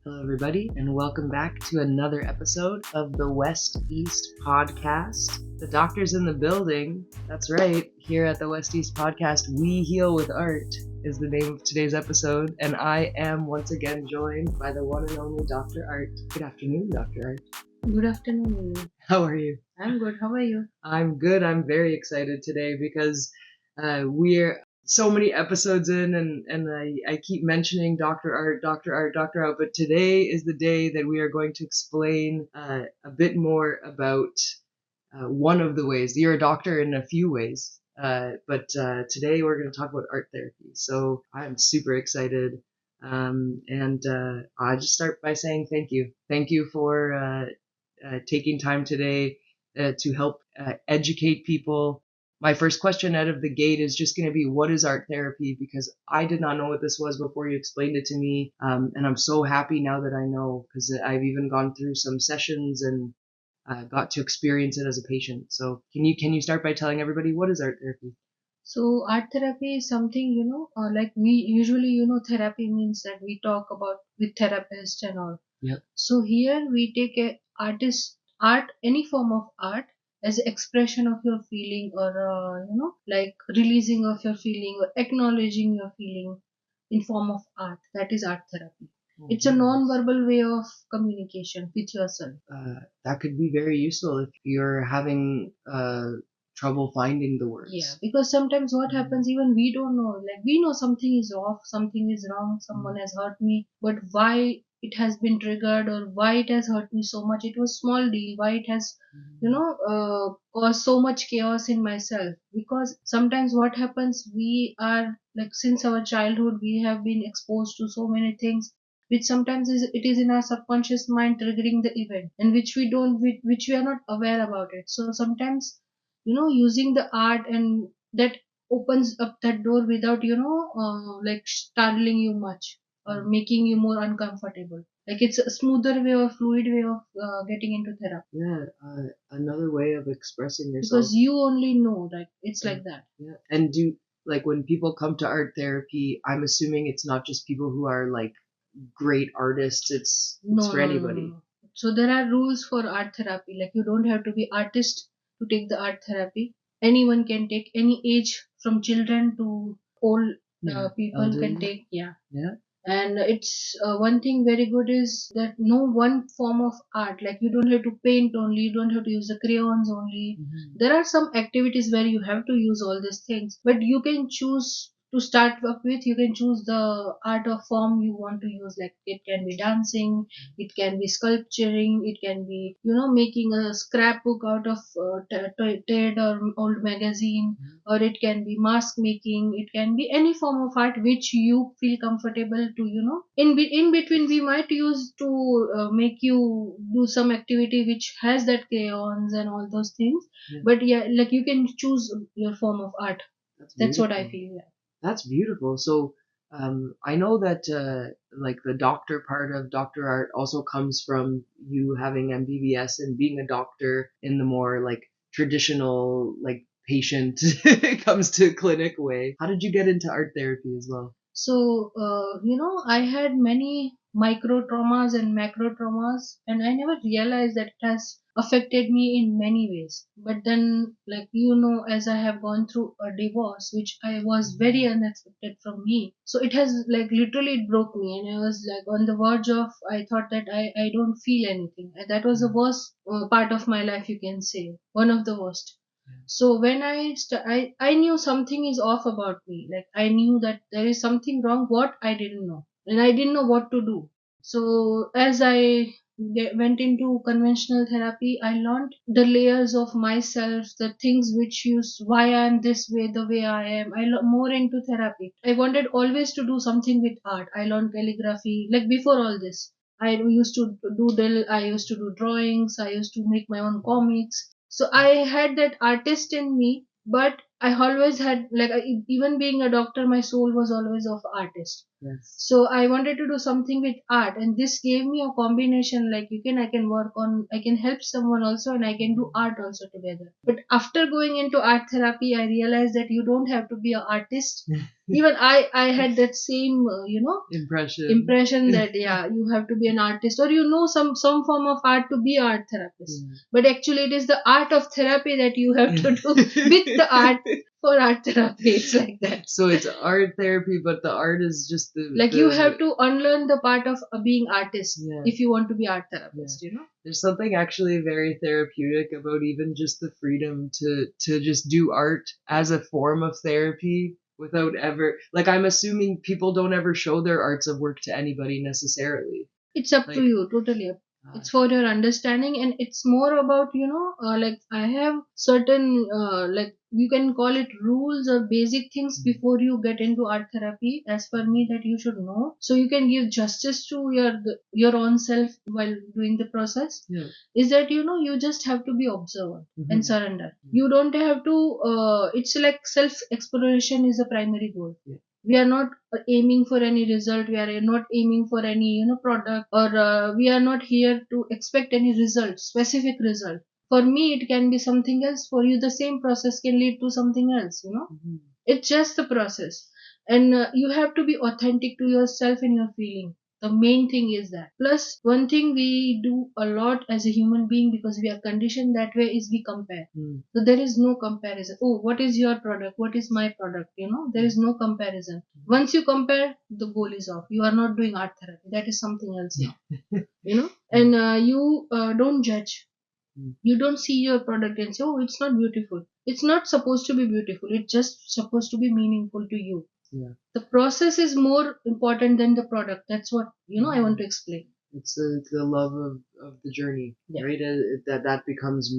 Hello, everybody, and welcome back to another episode of the West East Podcast. The doctor's in the building. That's right. Here at the West East Podcast, We Heal with Art is the name of today's episode, and I am once again joined by the one and only Dr. Art. Good afternoon, Dr. Art. Good afternoon. How are you? I'm good. How are you? I'm good. I'm very excited today because we're so many episodes in, and I keep mentioning Dr. Art, Dr. Art, Dr. Art, but today is the day that we are going to explain a bit more about one of the ways. You're a doctor in a few ways, but today we're going to talk about art therapy. So I'm super excited, and I just start by saying thank you. Thank you for taking time today to help educate people. My first question out of the gate is just going to be, what is art therapy? Because I did not know what this was before you explained it to me. And I'm so happy now that I know, because I've even gone through some sessions and got to experience it as a patient. So can you start by telling everybody, what is art therapy? So, art therapy is something, like we usually, therapy means that we talk about with therapists and all. Yep. So, here we take art, any form of art as expression of your feeling or, like releasing of your feeling or acknowledging your feeling in form of art. That is art therapy. It's a non-verbal way of communication with yourself. That could be very useful if you're having trouble finding the words. Yeah, because sometimes what happens, even we don't know, like we know something is off, something is wrong, someone has hurt me, but why it has been triggered or why it has hurt me so much, it was small deal, why it has, caused so much chaos in myself. Because sometimes what happens, we are like, since our childhood, we have been exposed to so many things which sometimes it is in our subconscious mind triggering the event, and which we don't, which we are not aware about it. So sometimes, using the art, and that opens up that door without, like startling you much or making you more uncomfortable. Like it's a smoother way or fluid way of getting into therapy. Yeah, another way of expressing yourself. Because you only know that it's like that. Yeah, and like when people come to art therapy, I'm assuming it's not just people who are like great artists. It's No, for no, no, anybody. no. So there are rules for art therapy. Like you don't have to be artist to take the art therapy. Anyone can take, any age from children to old people can elderly. take. Yeah. Yeah. And it's one thing very good is that no one form of art, like you don't have to paint only, you don't have to use the crayons only. There are some activities where you have to use all these things, but you can choose to start up with. You can choose the art or form you want to use, like it can be dancing, it can be sculpturing, it can be, making a scrapbook out of TED or old magazine, or it can be mask making, it can be any form of art which you feel comfortable to, in between we might use to make you do some activity which has that crayons and all those things. Yeah. But yeah, like you can choose your form of art. That's what I feel. Yeah. That's beautiful. So I know that like the doctor part of Dr. Art also comes from you having MBBS and being a doctor in the more like traditional, like patient comes to clinic way. How did you get into art therapy as well? So, I had many micro traumas and macro traumas, and I never realized that it has affected me in many ways. But then, like, as I have gone through a divorce, which I was very unexpected from me, so it has, like, literally it broke me, and I was like on the verge of, I thought that I don't feel anything. And that was the worst part of my life, you can say, one of the worst. So when I knew something is off about me. Like I knew that there is something wrong. What I didn't know, and I didn't know what to do. So as I went into conventional therapy, I learned the layers of myself, the things which use why I am this way, the way I am. I learned more into therapy. I wanted always to do something with art. I learned calligraphy. Like before all this, I used to doodle. I used to do drawings. I used to make my own comics. So I had that artist in me, but I always had, like, even being a doctor, my soul was always of artist. Yes. So I wanted to do something with art, and this gave me a combination, like I can work on, I can help someone also, and I can do art also together. But after going into art therapy, I realized that you don't have to be an artist. Even I had that same impression that yeah, you have to be an artist, or some form of art to be art therapist. But actually it is the art of therapy that you have to do with the art for art therapy. It's like that. So it's art therapy, but the art is just like you have to unlearn the part of being artist if you want to be art therapist. There's something actually very therapeutic about even just the freedom to just do art as a form of therapy without ever, like, I'm assuming people don't ever show their arts of work to anybody necessarily. It's up to you, totally up. It's for your understanding, and it's more about like I have certain like you can call it rules or basic things before you get into art therapy, as per me, that you should know, so you can give justice to your own self while doing the process. Is that you just have to be observant and surrender. You don't have to it's like self exploration is the primary goal. We are not aiming for any result, we are not aiming for any product, or we are not here to expect any result, specific result. For me it can be something else, for you the same process can lead to something else. It's just the process, and you have to be authentic to yourself and your feeling. The main thing is that. Plus, one thing we do a lot as a human being, because we are conditioned that way, is we compare. So there is no comparison. Oh, what is your product? What is my product? There is no comparison. Once you compare, the goal is off. You are not doing art therapy. That is something else now. And you don't judge. You don't see your product and say, oh, it's not beautiful. It's not supposed to be beautiful. It's just supposed to be meaningful to you. The process is more important than the product. That's what I want to explain. It's the love of the journey, right? That becomes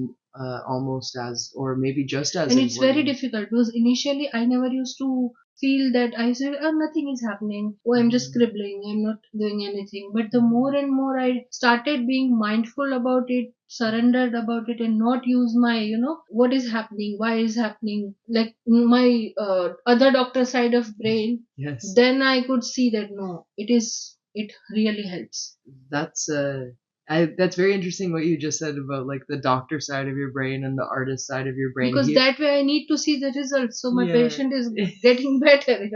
almost as, or maybe just as, and it's important. very difficult, because initially I never used to feel that. I said, oh, nothing is happening, oh, I'm just scribbling, I'm not doing anything. But the more and more I started being mindful about it, surrendered about it, and not use my what is happening, why is happening, like my other doctor side of brain. Then I could see that no, it really helps. That's very interesting what you just said about, like, the doctor side of your brain and the artist side of your brain. Because that way I need to see the results, so my patient is getting better.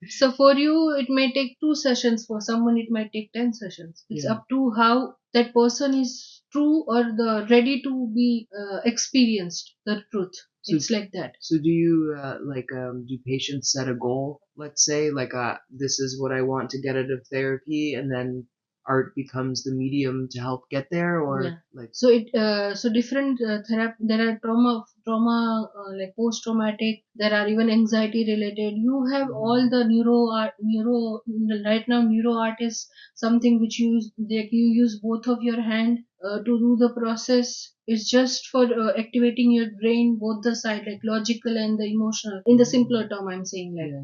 So for you it may take 2 sessions, for someone it might take 10 sessions. It's up to how that person is true or the ready to be experienced the truth. It's like that. So do you do patients set a goal? Let's say, like, this is what I want to get out of therapy, and then art becomes the medium to help get there, or like. So so different therapy. There are trauma like post traumatic. There are even anxiety related. You have all the neuro right now. Neuro art is something which you use both of your hand to do the process. It's just for activating your brain, both the side, like logical and the emotional. In the simpler term, I'm saying, like.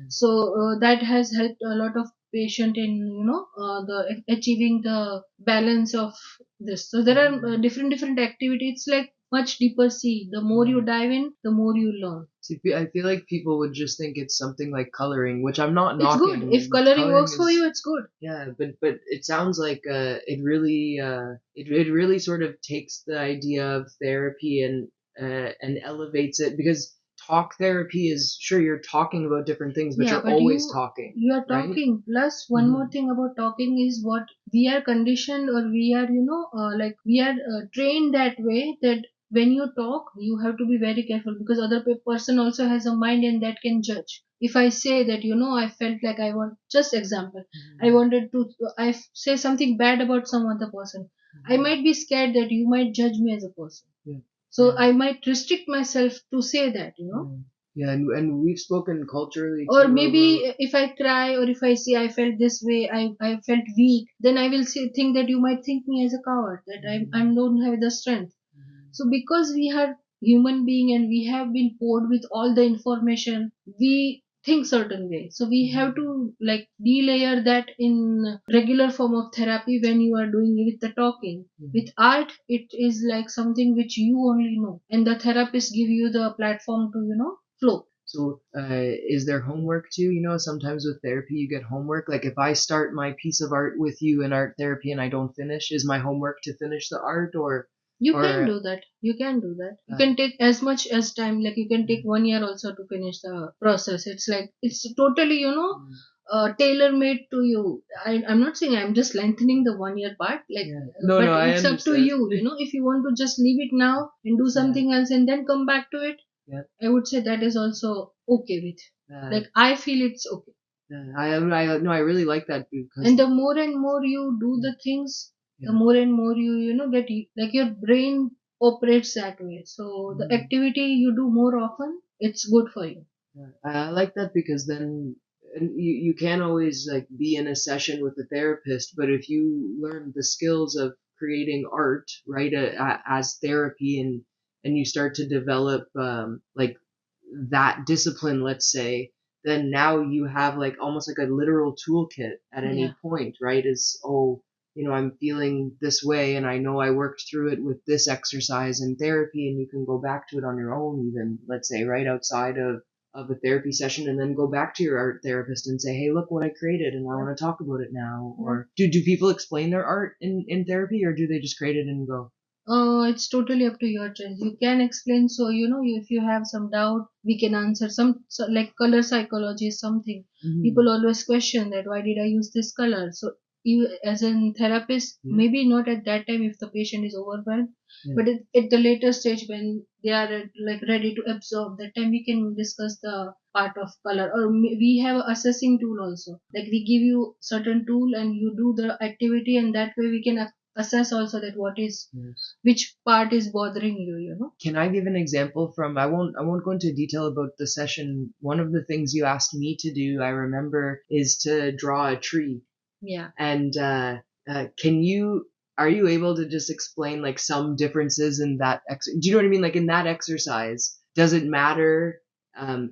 So that has helped a lot of patient in the achieving the balance of this. So there are different activities. It's like much deeper sea. The more you dive in, the more you learn. See, I feel like people would just think it's something like coloring, which I'm not It's knocking. good. If coloring works for you, it's good. Yeah, but it sounds like it really sort of takes the idea of therapy and elevates it, because talk therapy is, sure, you're talking about different things, but you're always talking. You are talking. Right? Plus, one more thing about talking is what we are conditioned, or we are, like we are trained that way, that when you talk, you have to be very careful, because other person also has a mind and that can judge. If I say that, I felt like I want, just example, I wanted to, I say something bad about some other person. I might be scared that you might judge me as a person. So I might restrict myself to say that, Yeah, and we've spoken culturally. Or maybe if I cry, or if I say I felt this way, I felt weak, then I will think that you might think me as a coward, that I don't have the strength. So because we are human being and we have been poured with all the information, we think certain way. So we have to like delayer that in regular form of therapy when you are doing with the talking. With art, it is like something which you only know, and the therapist give you the platform to flow. So, is there homework too? Sometimes with therapy you get homework. Like if I start my piece of art with you in art therapy and I don't finish, is my homework to finish the art, You can or do that. You can do that. You uh, can take as much as time. Like you can take 1 year also to finish the process. It's like it's totally, tailor made to you. I'm not saying I'm just lengthening the 1 year part. Like, yeah. No, but no, I it's up to understand. you. If you want to just leave it now and do Yeah, something else and then come back to it, yeah. I would say that is also okay with. Uh, Like I feel it's okay. I no, I really like that And because the more and more you do yeah, the things, the yeah. more and more get like your brain operates that way. So the Mhm. activity you do more often, it's good for you. Yeah. I like that because then and you can't always like be in a session with a therapist, but if you learn the skills of creating art, right, as therapy, and you start to develop like that discipline, let's say, then now you have like almost like a literal toolkit at Yeah. any point, right? Is, oh, I'm feeling this way and I know I worked through it with this exercise in therapy, and you can go back to it on your own, even, let's say, right outside of a therapy session, and then go back to your art therapist and say, hey, look what I created and I Yeah. want to talk about it now. Yeah. Or do people explain their art in therapy, or do they just create it and go? It's totally up to your choice. You can explain. So if you have some doubt, we can answer. Like color psychology is something Mm-hmm. people always question, that why did I use this color. So you, as a therapist, Yeah. maybe not at that time if the patient is overwhelmed, Yeah. but at the later stage when they are like ready to absorb, that time we can discuss the part of color. Or we have assessing tool also. Like we give you certain tool and you do the activity, and that way we can assess also that what is, Yes. which part is bothering you. Can I give an example from, I won't go into detail about the session. One of the things you asked me to do, I remember, is to draw a tree. Yeah. And can you are you able to just explain like some differences in that do you know what I mean? Like in that exercise, does it matter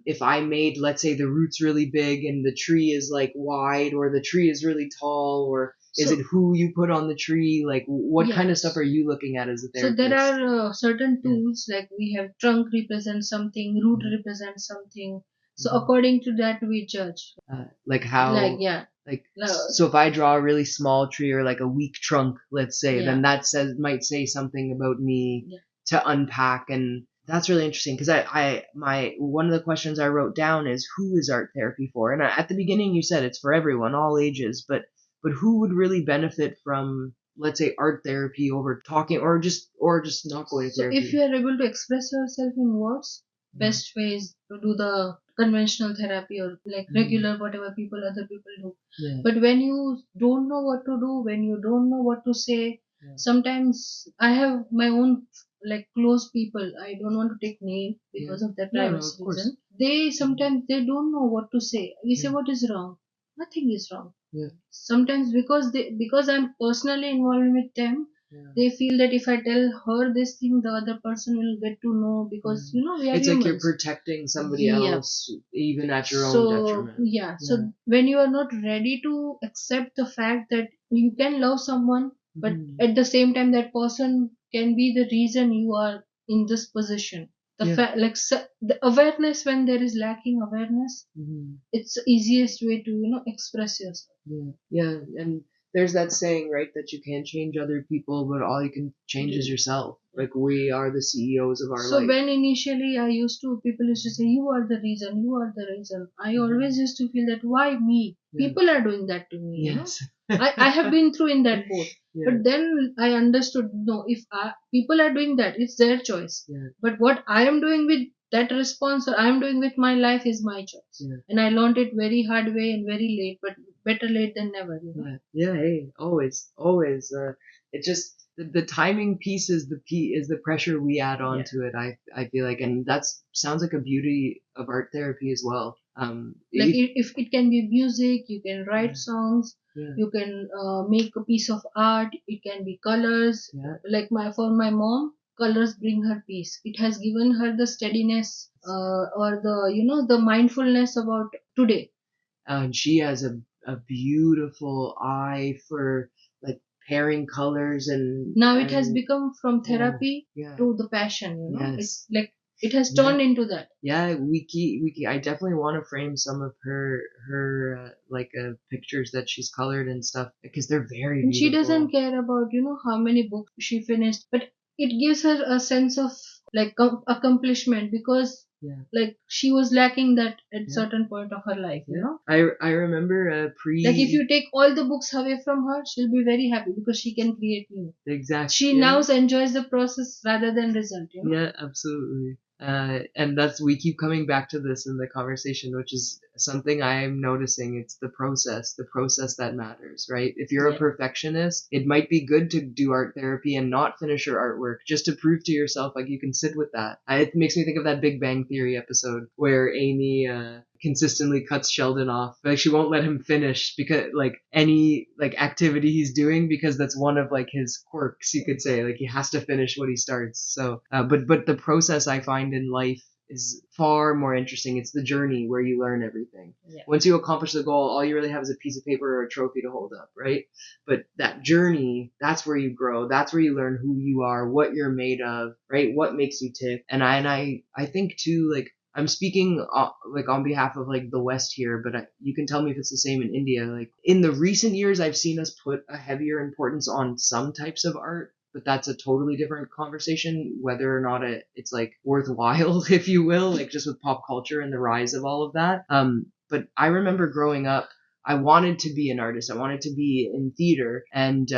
if I made, let's say, the roots really big and the tree is like wide, or the tree is really tall, or is it So who you put on the tree? Like what kind of stuff yes. are you looking at as a So there therapist? are certain Yeah. tools, like we have trunk represents something, root Mhm. represents something. So Mhm. according to that we judge. Like Like how, yeah. like, uh, so if I draw a really small tree or like a weak trunk, let's say, yeah. then that might say something about me Yeah. to unpack. And that's really interesting because my one of the questions I wrote down is, who is art therapy for? And at the beginning you said it's for everyone, all ages, but who would really benefit from, let's say, art therapy over talking, or just not going to So if therapy? you are able to express yourself in words, Mm-hmm. best way is to do the conventional therapy or like Mm-hmm. regular whatever other people do. Yeah. But when you don't know what to do, when you don't know what to say, Yeah. sometimes I have my own like close people. I don't want to take name Yeah. because of their No, no, privacy of course. reason. They Mhm. sometimes they don't know what to say. We say Yeah. what is wrong. Nothing is wrong. Yeah. Sometimes because I'm personally involved with them, Yeah. they feel that if I tell her this thing, the other person will get to know, because Mm. we are It's like you're humans. protecting somebody Yeah. else, even at your own So detriment. yeah, Yeah. so when you are not ready to accept the fact that you can love someone, but Mhm. at the same time that person can be the reason you are in this position. The Yeah. fact, like the awareness, when there is lacking awareness, Mhm. it's the easiest way to express yourself. Yeah. Yeah. And there's that saying, right, that you can't change other people, but all you can change is You- yourself. Like we are the CEOs of our So life. when initially people used to say, you are the reason, you are the reason. I always Mhm. used to feel that why me? Yeah. People are doing that to me. Yes. I have been through in that boat. Yeah. But then I understood, no, if people are doing that, it's their choice. Yeah. But what I am doing with that response, or I am doing with my life, is my choice. Yeah. And I learned it very hard way and very late, but better late than never. Yeah, yeah, hey, always, always. It just the timing piece is the pressure we add Yeah. onto it. I feel like, and that's sounds like a beauty of art therapy as well. Like if it can be music, you can write Yeah, songs, yeah, you can make a piece of art, it can be colors. yeah. Like for my mom, colors bring her peace. It has given her the steadiness, or the the mindfulness about today. And she has a beautiful eye for like pairing colors and Now it has and become from yeah, therapy yeah, to the passion. It's yes, like It has turned into that. Yeah, I definitely want to frame some of her pictures that she's colored and stuff because they're very And she beautiful. doesn't care about, how many books she finished, but it gives her a sense of like accomplishment, because Yeah. like she was lacking that at Yeah. certain point of her life, I remember like if you take all the books away from her, she'll be very happy because she can create new. Exactly. She now enjoys the process rather than result, Yeah, absolutely. And we keep coming back to this in the conversation, which is something I'm noticing. It's the process that matters, right? If you're a perfectionist, it might be good to do art therapy and not finish your artwork just to prove to yourself like you can sit with that. It makes me think of that Big Bang Theory episode where Amy consistently cuts Sheldon off. Like she won't let him finish because like any like activity he's doing because that's one of like his quirks, you could say. Like he has to finish what he starts. So but the process I find in life is far more interesting. It's the journey where you learn everything. Yeah. Once you accomplish the goal, all you really have is a piece of paper or a trophy to hold up, right? But that journey, that's where you grow. That's where you learn who you are, what you're made of, right? What makes you tick. And I think too, like I'm speaking like on behalf of like the West here, but you can tell me if it's the same in India. Like in the recent years, I've seen us put a heavier importance on some types of art, but that's a totally different conversation, whether or not it's like worthwhile, if you will, like just with pop culture and the rise of all of that. But I remember growing up, I wanted to be an artist. I wanted to be in theater, and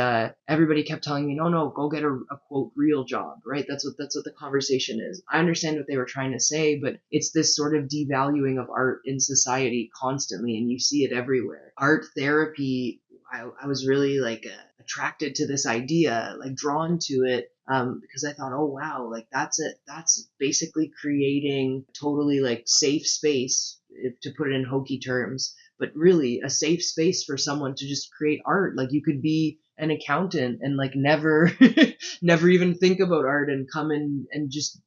everybody kept telling me, no, go get a quote real job, right? That's what the conversation is. I understand what they were trying to say, but it's this sort of devaluing of art in society constantly, and you see it everywhere. Art therapy, I was really like attracted to this idea, like drawn to it. Because I thought, oh wow, like that's it. That's basically creating totally like safe space, to put it in hokey terms, but really a safe space for someone to just create art. Like you could be an accountant and like never never even think about art and come in and just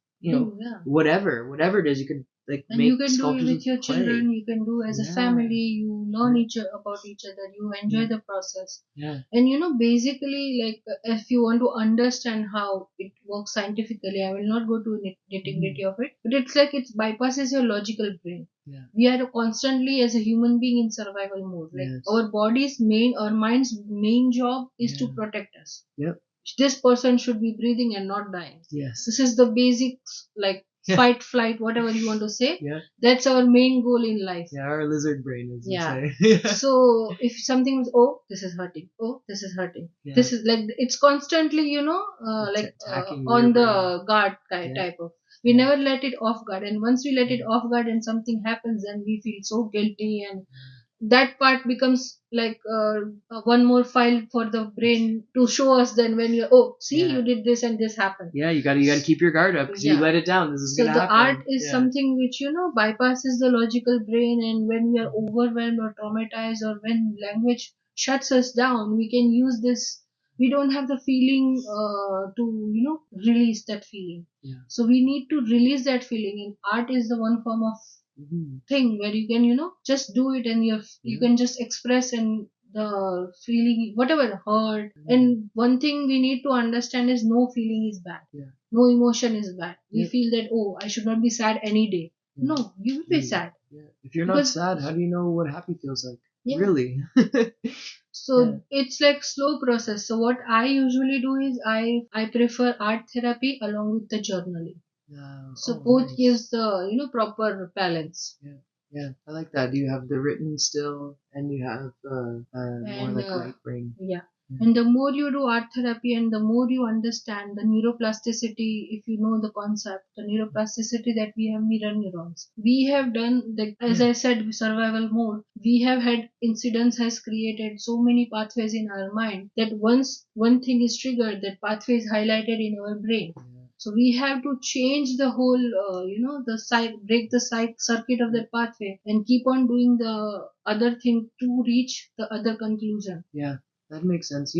whatever it is, you could like and make you can do it sculptures with your clay. children, you can do as a family, you learn about each other, you enjoy the process. And basically, like if you want to understand how it works scientifically, I will not go to nitty-gritty of it, but it's like it bypasses your logical brain. We are constantly as a human being in survival mode. Like our mind's main job is to protect us. This person should be breathing and not dying. This is the basics, like fight, flight, whatever you want to say. That's our main goal in life. Our lizard brain is So if something is, this is hurting, this is hurting, this is like it's constantly on the guard type of, we never let it off guard, and once we let it off guard and something happens, then we feel so guilty, and that part becomes like one more file for the brain to show us. Then when you did this and this happened. You gotta keep your guard up because you let it down. This is gonna happen. So the art is something which bypasses the logical brain, and when we are overwhelmed or traumatized, or when language shuts us down, we can use this. We don't have the feeling to release that feeling. So we need to release that feeling, and art is the one form of thing where you can just do it, and you can just express, and the feeling whatever hurt. And one thing we need to understand is no feeling is bad. No emotion is bad. We feel that I should not be sad any day. No, you will be sad. If you're not sad, how do you know what happy feels like? Really? So it's like slow process. So what I usually do is I prefer art therapy along with the journaling. So both gives the proper balance. I like that. You have the written still, and you have more like right brain. And the more you do art therapy, and the more you understand the neuroplasticity, if you know the concept, the neuroplasticity that we have mirror neurons. We have done that, as I said, survival mode. We have had incidents has created so many pathways in our mind that once one thing is triggered, that pathway is highlighted in our brain. So we have to change the whole, break the circuit of that pathway and keep on doing the other thing to reach the other conclusion. That makes sense.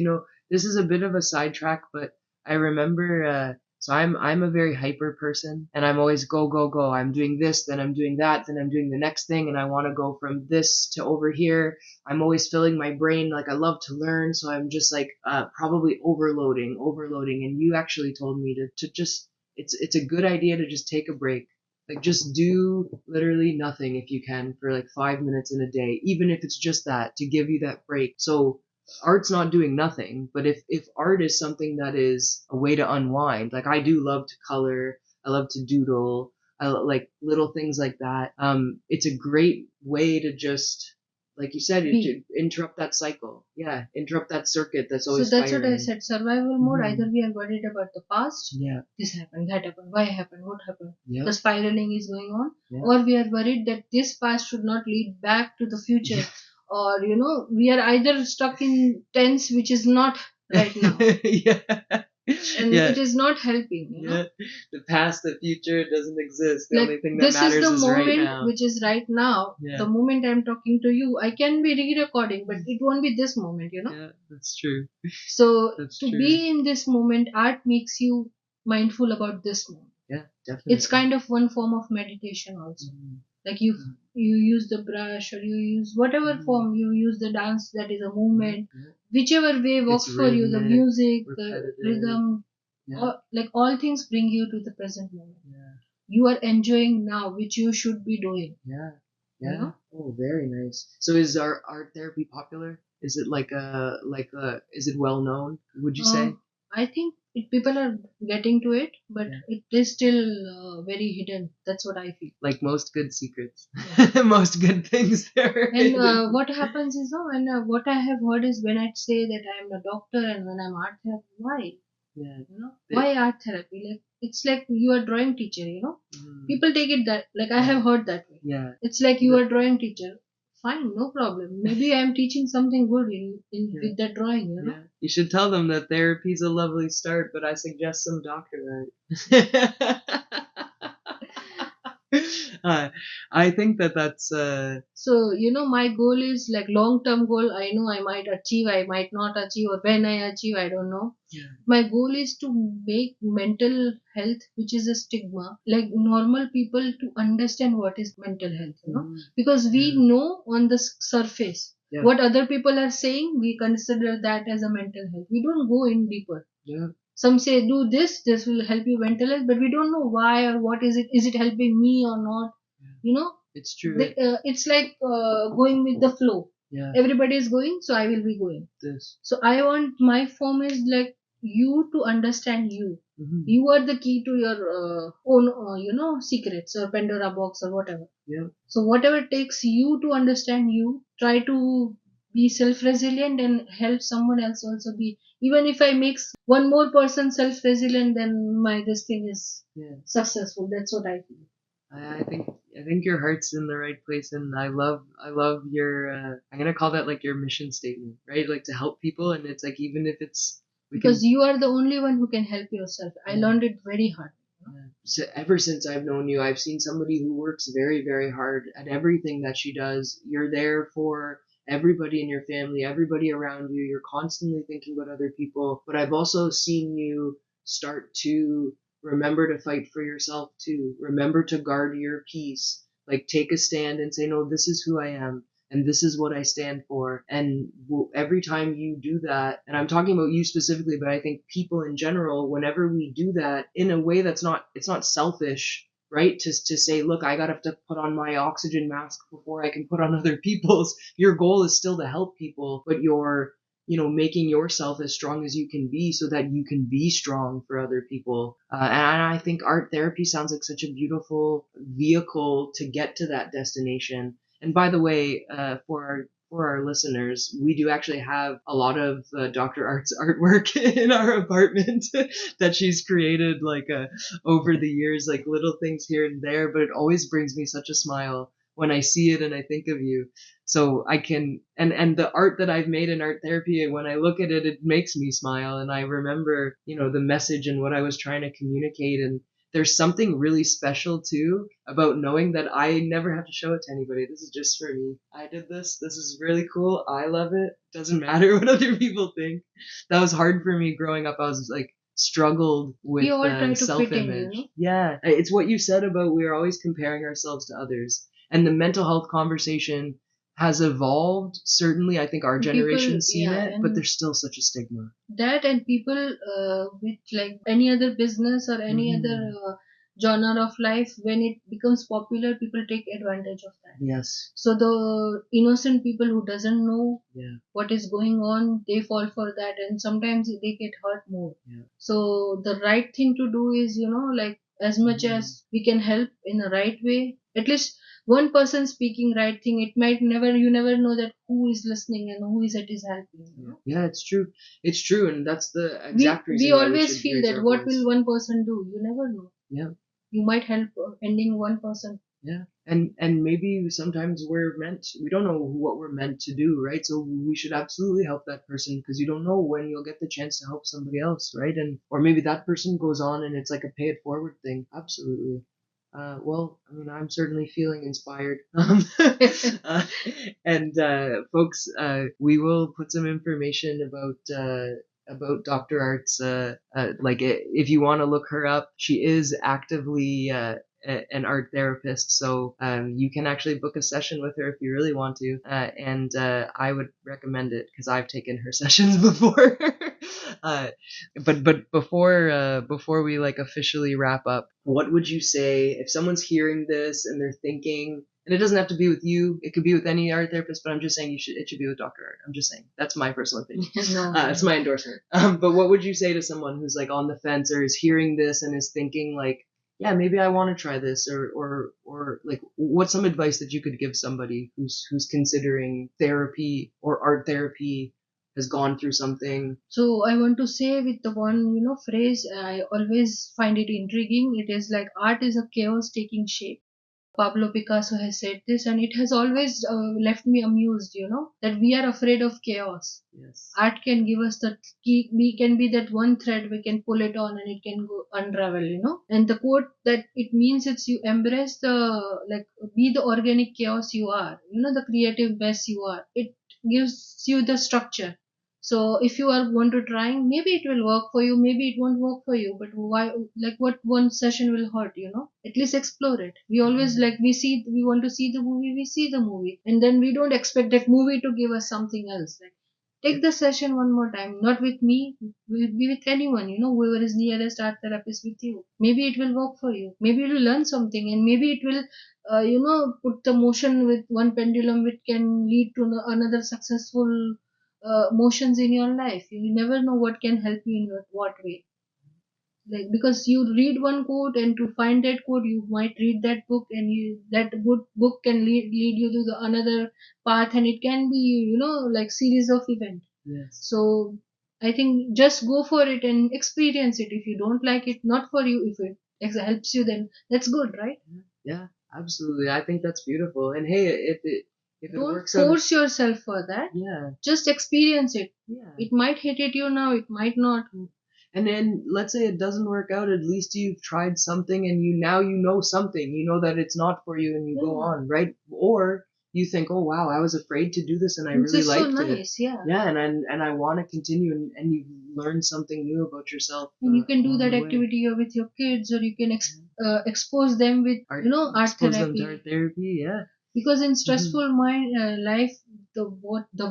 This is a bit of a sidetrack, but I remember, so I'm a very hyper person, and I'm always go, go, go. I'm doing this, then I'm doing that, then I'm doing the next thing, and I want to go from this to over here. I'm always filling my brain, like I love to learn, so I'm just like probably overloading. And you actually told me to just it's a good idea to just take a break. Like just do literally nothing if you can for like 5 minutes in a day, even if it's just that to give you that break. So art's not doing nothing, but if art is something that is a way to unwind, like I do love to color, I love to doodle, like little things like that. It's a great way to just, like you said, Be. to interrupt that cycle. Yeah, interrupt that circuit that's So always that's what I firing. said. Survival mode. Mhm. Either we are worried about the past, Yeah, this happened, that happened, why happened, what happened, yeah, the spiraling is going on, yeah. or we are worried that this past should not lead back to the future, Yeah. or we are either stuck in tense, which is not right now, Yeah. and Yeah. it is not helping. Yeah. The past, the future doesn't exist. The Like only thing that this is matters the is right moment now. which is right now. Yeah. The moment I'm talking to you, I can be re-recording, but it won't be this moment. Yeah, that's true. So That's to true. be in this moment, art makes you mindful about this moment. Yeah, It's definitely. kind of one form of meditation also. Mhm. Like you Mhm. you use the brush, or you use whatever Mhm. form, you use the dance, that is a Yeah, movement, yeah. whichever way It's works for you, the rhythmic, music, the repetitive. rhythm, Yeah, all things bring you to the present moment. yeah, You are enjoying now, which you should be doing. yeah, You yeah. know. Oh, very nice. So is our art therapy popular? Is it is it well known, would you Uh, say? I think people are getting to it, but Yeah. it is still very hidden. That's what I feel. Like most good secrets. Yeah. Most good things they're And hidden. what happens is, no, and what I have heard is when I say that I am a doctor and when I'm art therapy, why? Yeah. Why art therapy? Like it's like you are drawing teacher. Mm, People take it that, like, I yeah. have heard that way. Yeah. It's like you The- are drawing teacher. Fine, no problem. Maybe I am teaching something good in yeah. with that drawing. Yeah. You should tell them that therapy's a lovely start, but I suggest some doctorate. uh, I think that's So, my goal is like long term goal. I know I might achieve, I might not achieve, or when I achieve, I don't know. yeah. My goal is to make mental health, which is a stigma, like normal people to understand what is mental health. Mhm. Because we Yeah. know on the surface Yeah. what other people are saying, we consider that as a mental health. We don't go in deeper. Yeah. Some say do this will help you mental health, but we don't know why or what is it. Is it helping me or not? Yeah. You know, It's true. it's like going with the flow. Yeah. Everybody is going, so I will be going. This. So I want my form is like you to understand you. Mhm. You are the key to your own, secrets or Pandora box or whatever. Yeah. So whatever takes you to understand you, try to be self-resilient and help someone else also be. Even if I make one more person self-resilient, then my this thing is Yeah. successful. That's what I feel. I think your heart's in the right place, and I love your. I'm gonna call that like your mission statement, right? Like to help people, and it's like even if it's we Because can. you are the only one who can help yourself. I Yeah. learned it very hard. Yeah. So ever since I've known you, I've seen somebody who works very, very hard at everything that she does. You're there for everybody in your family, everybody around you. You're constantly thinking about other people. But I've also seen you start to remember to fight for yourself too. Remember to guard your peace. Like take a stand and say, no, this is who I am and this is what I stand for. And every time you do that, and I'm talking about you specifically, but I think people in general, whenever we do that in a way that's not, it's not selfish, right? To say, look, I gotta have to put on my oxygen mask before I can put on other people's. Your goal is still to help people, but you're, making yourself as strong as you can be so that you can be strong for other people. And I think art therapy sounds like such a beautiful vehicle to get to that destination. And by the way, for our listeners, we do actually have a lot of Dr. Art's artwork in our apartment that she's created over the years, like little things here and there, but it always brings me such a smile when I see it and I think of you. So I can, and the art that I've made in art therapy, when I look at it, it makes me smile, and I remember, the message and what I was trying to communicate. And there's something really special too about knowing that I never have to show it to anybody. This is just for me. I did this. This is really cool. I love it. Doesn't matter what other people think. That was hard for me growing up. I was like struggled We with all try to fit in, self-image. Yeah, it's what you said about we're always comparing ourselves to others. And the mental health conversation has evolved. Certainly, I think our People, generation's seen yeah, it, but and there's still such a stigma. that, and people with like any other business or any other genre of life, when it becomes popular, people take advantage of that. Yes. So the innocent people who doesn't know Yeah. what is going on, they fall for that, and sometimes they get hurt more. Yeah. So the right thing to do is, like, as much as we can help in a right way, at least one person speaking right thing, it might never, you never know that who is listening and who is it is helping. Yeah, it's true. It's true, and that's the we exact we reason why we always should feel raise that our what voice. will one person do, you never know. Yeah. You might help ending one person. Yeah. And maybe sometimes we don't know what we're meant to do, right? So we should absolutely help that person, because you don't know when you'll get the chance to help somebody else, right? And or maybe that person goes on and it's like a pay it forward thing. Absolutely. Well, I mean, I'm certainly feeling inspired. And folks, we will put some information about Dr. Art's, if you want to look her up, she is actively an art therapist, so you can actually book a session with her if you really want to, and I would recommend it because I've taken her sessions before. uh, but before we like officially wrap up, what would you say if someone's hearing this and they're thinking, and it doesn't have to be with you, it could be with any art therapist, but I'm just saying it should be with Dr. Art. I'm just saying that's my personal opinion. It's my endorsement. But what would you say to someone who's like on the fence or is hearing this and is thinking like, yeah, maybe I want to try this, or like, what's some advice that you could give somebody who's considering therapy or art therapy, has gone through something? So I want to say with the one, phrase, I always find it intriguing. It is like art is a chaos taking shape. Pablo Picasso has said this, and it has always left me amused, that we are afraid of chaos. Yes. Art can give us the key, we can be that one thread, we can pull it on and it can go unravel. And the quote that it means, it's you embrace like, be the organic chaos you are, the creative mess you are. It gives you the structure. So if you are want to trying, maybe it will work for you, maybe it won't work for you, but why, like, what one session will hurt, at least explore it. We always, like, we want to see the movie, we see the movie, and then we don't expect that movie to give us something else. Like, take the session one more time, not with me, be with anyone, whoever is nearest art therapist with you. Maybe it will work for you, maybe you will learn something, and maybe it will put the motion with one pendulum, which can lead to another successful motions in your life. You never know what can help you in what way. Like, because you read one quote, and to find that quote you might read that book, and that book can lead you to the another path, and it can be, like, series of events. Yes. So I think just go for it and experience it. If you don't like it, not for you. If it helps you, then that's good, right? Yeah, absolutely. I think that's beautiful. And hey, if it Don't works out, force yourself for that. yeah, Just experience it. yeah. It might hit you now, it might not. And then let's say it doesn't work out, at least you've tried something, and you know something. You know that it's not for you, and you go on, right? Or you think, oh wow, I was afraid to do this and I It's really just so liked it. nice, yeah. Yeah, and I want to continue, and you learn something new about yourself. And you can do along that the way. activity with your kids, or you can expose them with art Expose them therapy. to art therapy, yeah. Because in stressful mind life, the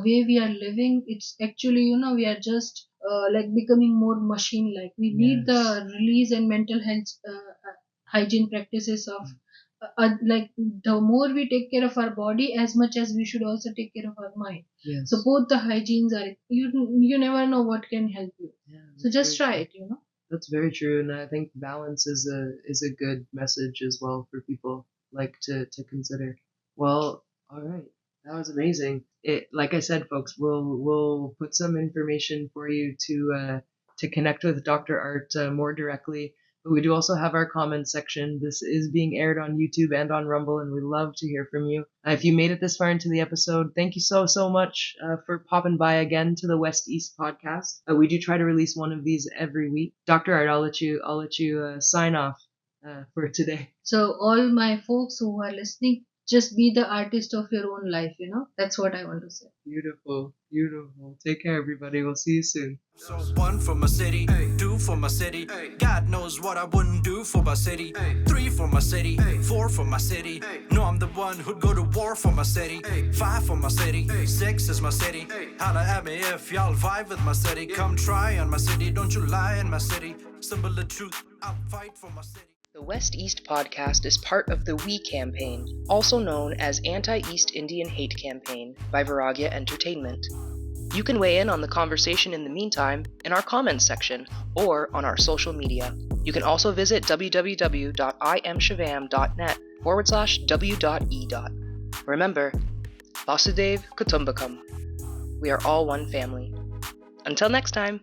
way we are living, it's actually, we are just like becoming more machine like. We need the Yes. release and mental health hygiene practices of like, the more we take care of our body, as much as we should also take care of our mind. Yes. So both the hygienes are, you never know what can help you. Yeah, So just try true. it. That's very true, and I think balance is a good message as well for people like to consider. Well, all right, that was amazing. It, like I said, folks, we'll put some information for you to connect with Dr. Art more directly. But we do also have our comment section. This is being aired on YouTube and on Rumble, and we love to hear from you. If you made it this far into the episode, thank you so much for popping by again to the West East podcast. We do try to release one of these every week. Dr. Art, I'll let you sign off for today. So all my folks who are listening, just be the artist of your own life, That's what I want to say. Beautiful, beautiful. Take care, everybody. We'll see you soon. So one for my city, two for my city. God knows what I wouldn't do for my city. Three for my city, four for my city. No, I'm the one who'd go to war for my city. Five for my city, six is my city. Holla at me if y'all vibe with my city. Come try on my city, don't you lie in my city. Symbol of truth, I'll fight for my city. The West East podcast is part of the We Campaign, also known as Anti-East Indian Hate Campaign by Vairagya Entertainment. You can weigh in on the conversation in the meantime in our comments section or on our social media. You can also visit www.imshivam.net/w.e. Remember, Vasudev Kutumbakam. We are all one family. Until next time.